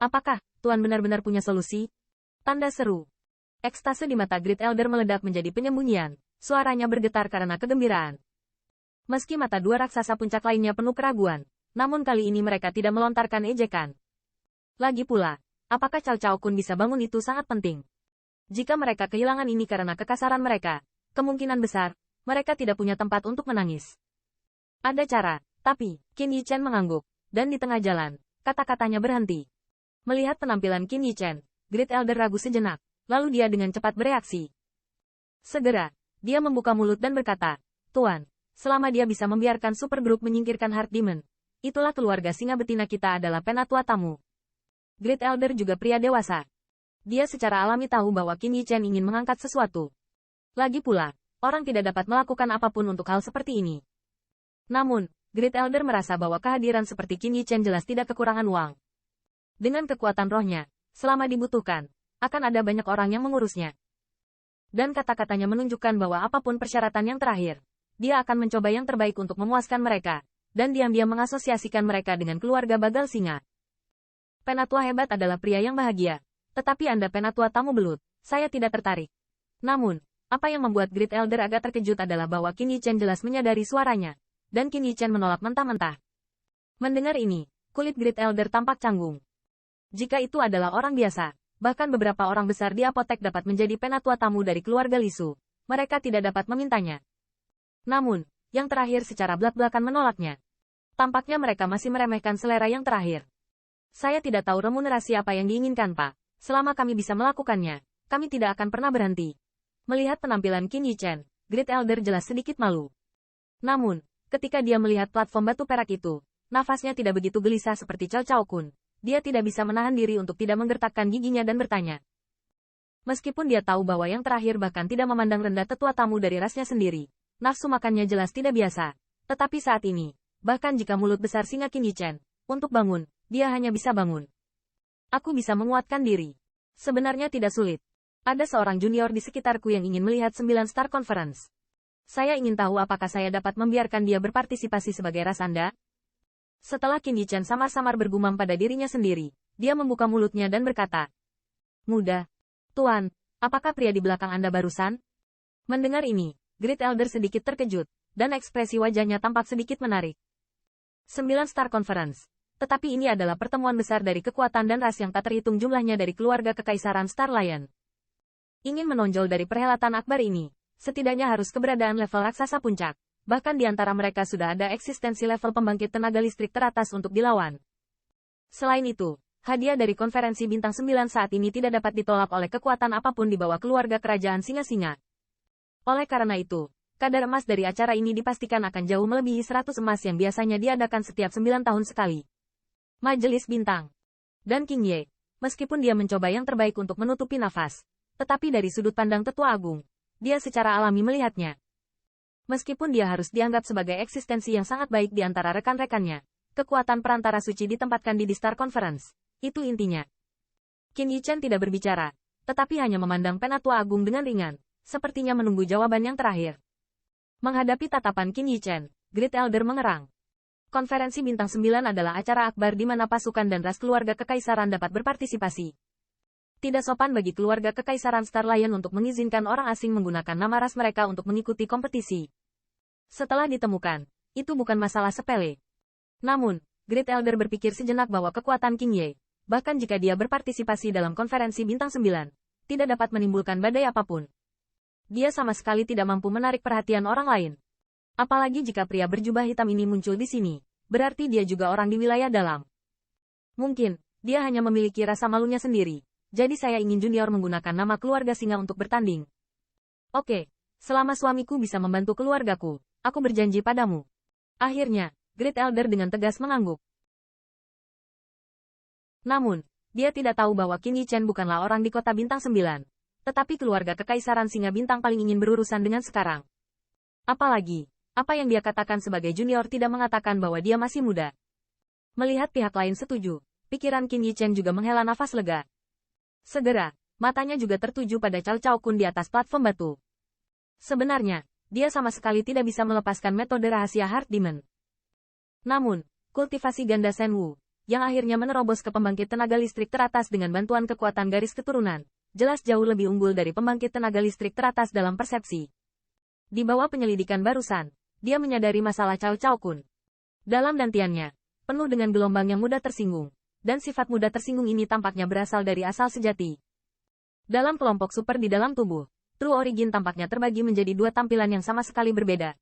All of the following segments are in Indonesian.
Apakah Tuan benar-benar punya solusi? Tanda seru. Ekstase di mata Great Elder meledak menjadi penyembunyian. Suaranya bergetar karena kegembiraan. Meski mata dua raksasa puncak lainnya penuh keraguan, namun kali ini mereka tidak melontarkan ejekan. Lagi pula, apakah Cao Cao Kun bisa bangun itu sangat penting. Jika mereka kehilangan ini karena kekasaran mereka, kemungkinan besar, mereka tidak punya tempat untuk menangis. Ada cara, tapi, Qin Yichen mengangguk, dan di tengah jalan, kata-katanya berhenti. Melihat penampilan Qin Yichen, Great Elder ragu sejenak, lalu dia dengan cepat bereaksi. Segera, dia membuka mulut dan berkata, Tuan, selama dia bisa membiarkan Super Group menyingkirkan Heart Demon, itulah keluarga singa betina kita adalah penatua tamu. Great Elder juga pria dewasa. Dia secara alami tahu bahwa Qin Yichen ingin mengangkat sesuatu. Lagi pula, orang tidak dapat melakukan apapun untuk hal seperti ini. Namun, Great Elder merasa bahwa kehadiran seperti Qin Yichen jelas tidak kekurangan uang. Dengan kekuatan rohnya, selama dibutuhkan, akan ada banyak orang yang mengurusnya. Dan kata-katanya menunjukkan bahwa apapun persyaratan yang terakhir, dia akan mencoba yang terbaik untuk memuaskan mereka, dan diam-diam mengasosiasikan mereka dengan keluarga Bagal Singa. Penatua hebat adalah pria yang bahagia, tetapi Anda penatua tamu belut, saya tidak tertarik. Namun, apa yang membuat Great Elder agak terkejut adalah bahwa Qin Yichen jelas menyadari suaranya, dan Qin Yichen menolak mentah-mentah. Mendengar ini, kulit Great Elder tampak canggung. Jika itu adalah orang biasa, bahkan beberapa orang besar di apotek dapat menjadi penatua tamu dari keluarga Lisu, mereka tidak dapat memintanya. Namun, yang terakhir secara belak-belakan menolaknya. Tampaknya mereka masih meremehkan selera yang terakhir. Saya tidak tahu remunerasi apa yang diinginkan, Pak. Selama kami bisa melakukannya, kami tidak akan pernah berhenti. Melihat penampilan Qin Yichen, Great Elder jelas sedikit malu. Namun, ketika dia melihat platform batu perak itu, nafasnya tidak begitu gelisah seperti Cao Cao Kun. Dia tidak bisa menahan diri untuk tidak menggertakkan giginya dan bertanya. Meskipun dia tahu bahwa yang terakhir bahkan tidak memandang rendah tetua tamu dari rasnya sendiri, nafsu makannya jelas tidak biasa. Tetapi saat ini, bahkan jika mulut besar singa Qin Yichen, untuk bangun, dia hanya bisa bangun. Aku bisa menguatkan diri. Sebenarnya tidak sulit. Ada seorang junior di sekitarku yang ingin melihat 9 Star Conference. Saya ingin tahu apakah saya dapat membiarkan dia berpartisipasi sebagai ras Anda? Setelah Qin Yichen samar-samar bergumam pada dirinya sendiri, dia membuka mulutnya dan berkata, Muda. Tuan, apakah pria di belakang Anda barusan? Mendengar ini, Great Elder sedikit terkejut, dan ekspresi wajahnya tampak sedikit menarik. 9 Star Conference. Tetapi ini adalah pertemuan besar dari kekuatan dan ras yang tak terhitung jumlahnya dari keluarga Kekaisaran Star Lion. Ingin menonjol dari perhelatan akbar ini, setidaknya harus keberadaan level raksasa puncak. Bahkan di antara mereka sudah ada eksistensi level pembangkit tenaga listrik teratas untuk dilawan. Selain itu, hadiah dari konferensi Bintang 9 saat ini tidak dapat ditolak oleh kekuatan apapun di bawah keluarga kerajaan singa-singa. Oleh karena itu, kadar emas dari acara ini dipastikan akan jauh melebihi 100 emas yang biasanya diadakan setiap 9 tahun sekali. Majelis Bintang. Dan King Ye, meskipun dia mencoba yang terbaik untuk menutupi nafas, tetapi dari sudut pandang Tetua Agung, dia secara alami melihatnya. Meskipun dia harus dianggap sebagai eksistensi yang sangat baik di antara rekan-rekannya, kekuatan perantara suci ditempatkan di Star Conference. Itu intinya. Qin Yichen tidak berbicara, tetapi hanya memandang Penatua Agung dengan ringan, sepertinya menunggu jawaban yang terakhir. Menghadapi tatapan Qin Yichen, Great Elder mengerang. Konferensi Bintang 9 adalah acara akbar di mana pasukan dan ras keluarga kekaisaran dapat berpartisipasi. Tidak sopan bagi keluarga kekaisaran Star Lion untuk mengizinkan orang asing menggunakan nama ras mereka untuk mengikuti kompetisi. Setelah ditemukan, itu bukan masalah sepele. Namun, Great Elder berpikir sejenak bahwa kekuatan King Ye, bahkan jika dia berpartisipasi dalam konferensi Bintang 9, tidak dapat menimbulkan badai apapun. Dia sama sekali tidak mampu menarik perhatian orang lain. Apalagi jika pria berjubah hitam ini muncul di sini, berarti dia juga orang di wilayah dalam. Mungkin, dia hanya memiliki rasa malunya sendiri, jadi saya ingin junior menggunakan nama keluarga singa untuk bertanding. Oke, selama suamiku bisa membantu keluargaku, aku berjanji padamu. Akhirnya, Great Elder dengan tegas mengangguk. Namun, dia tidak tahu bahwa Qin Yichen bukanlah orang di kota Bintang 9. Tetapi keluarga Kekaisaran Singa Bintang paling ingin berurusan dengan sekarang. Apalagi, apa yang dia katakan sebagai junior tidak mengatakan bahwa dia masih muda. Melihat pihak lain setuju, pikiran Qin Yichen juga menghela nafas lega. Segera, matanya juga tertuju pada Cao Cao Kun di atas platform batu. Sebenarnya, dia sama sekali tidak bisa melepaskan metode rahasia Heart Demon. Namun, kultivasi ganda Shen Wu, yang akhirnya menerobos ke pembangkit tenaga listrik teratas dengan bantuan kekuatan garis keturunan, jelas jauh lebih unggul dari pembangkit tenaga listrik teratas dalam persepsi. Di bawah penyelidikan barusan, dia menyadari masalah Cao Cao Kun. Dalam dantiannya, penuh dengan gelombang yang mudah tersinggung, dan sifat mudah tersinggung ini tampaknya berasal dari asal sejati. Dalam kelompok super di dalam tubuh, True Origin tampaknya terbagi menjadi dua tampilan yang sama sekali berbeda.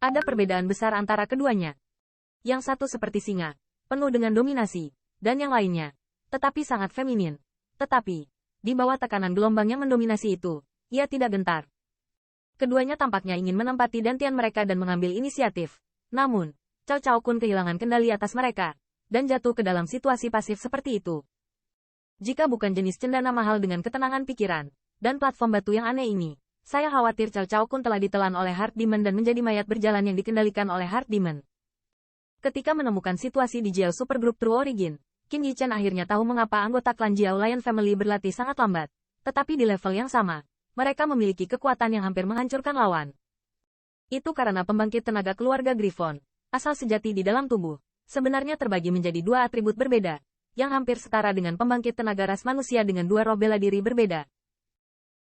Ada perbedaan besar antara keduanya. Yang satu seperti singa, penuh dengan dominasi, dan yang lainnya, tetapi sangat feminin. Tetapi, di bawah tekanan gelombang yang mendominasi itu, ia tidak gentar. Keduanya tampaknya ingin menempati dantian mereka dan mengambil inisiatif. Namun, Cao Cao Kun kehilangan kendali atas mereka, dan jatuh ke dalam situasi pasif seperti itu. Jika bukan jenis cendana mahal dengan ketenangan pikiran, dan platform batu yang aneh ini, saya khawatir Cao Cao Kun telah ditelan oleh Heart Demon dan menjadi mayat berjalan yang dikendalikan oleh Heart Demon. Ketika menemukan situasi di Jiao Supergroup True Origin, Qin Yichen akhirnya tahu mengapa anggota klan Jiao Lion Family berlatih sangat lambat. Tetapi di level yang sama, mereka memiliki kekuatan yang hampir menghancurkan lawan. Itu karena pembangkit tenaga keluarga Griffon, asal sejati di dalam tubuh, sebenarnya terbagi menjadi dua atribut berbeda, yang hampir setara dengan pembangkit tenaga ras manusia dengan dua roh bela diri berbeda.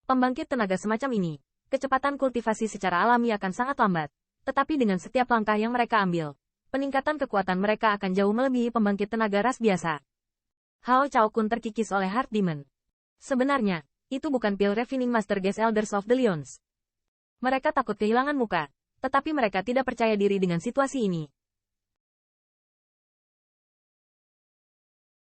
Pembangkit tenaga semacam ini, kecepatan kultivasi secara alami akan sangat lambat, tetapi dengan setiap langkah yang mereka ambil, peningkatan kekuatan mereka akan jauh melebihi pembangkit tenaga ras biasa. Hao Cao Kun terkikis oleh Heart Demon. Sebenarnya, itu bukan pil Refining Master Gas Elders of the Lions. Mereka takut kehilangan muka, tetapi mereka tidak percaya diri dengan situasi ini,